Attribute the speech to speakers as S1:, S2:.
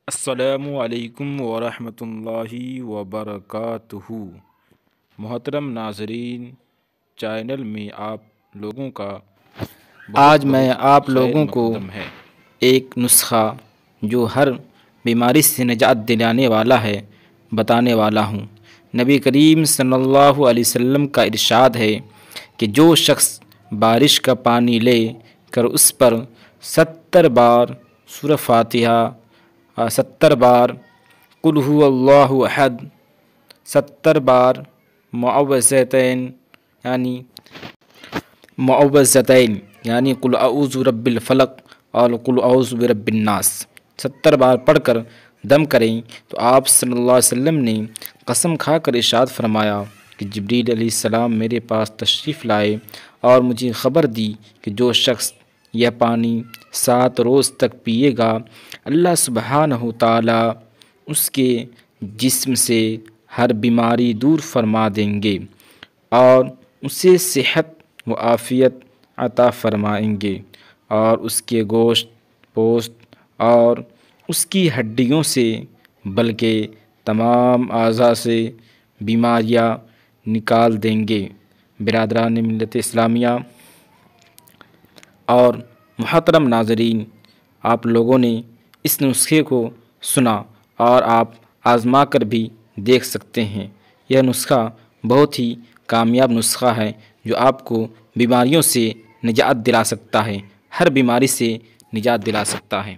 S1: السلام علیکم ورحمۃ اللہ وبرکاتہ۔ محترم ناظرین، چینل میں آپ لوگوں کا
S2: آج میں آپ لوگوں کو ایک نسخہ جو ہر بیماری سے نجات دلانے والا ہے بتانے والا ہوں۔ نبی کریم صلی اللہ علیہ وسلم کا ارشاد ہے کہ جو شخص بارش کا پانی لے کر اس پر 70 بار سورہ فاتحہ، 70 بار قل هو اللہ احد، 70 بار معوذتین یعنی قل اعوذ برب الفلق اور قل اعوذ برب الناس 70 بار پڑھ کر دم کریں تو آپ صلی اللہ علیہ وسلم نے قسم کھا کر ارشاد فرمایا کہ جبریل علیہ السلام میرے پاس تشریف لائے اور مجھے خبر دی کہ جو شخص یہ پانی 7 روز تک پیے گا، اللہ سبحانہ تعالیٰ اس کے جسم سے ہر بیماری دور فرما دیں گے اور اسے صحت و عافیت عطا فرمائیں گے، اور اس کے گوشت پوست اور اس کی ہڈیوں سے بلکہ تمام اعضاء سے بیماریاں نکال دیں گے۔ برادران ملت اسلامیہ اور محترم ناظرین، آپ لوگوں نے اس نسخے کو سنا اور آپ آزما کر بھی دیکھ سکتے ہیں۔ یہ نسخہ بہت ہی کامیاب نسخہ ہے جو آپ کو بیماریوں سے نجات دلا سکتا ہے، ہر بیماری سے نجات دلا سکتا ہے۔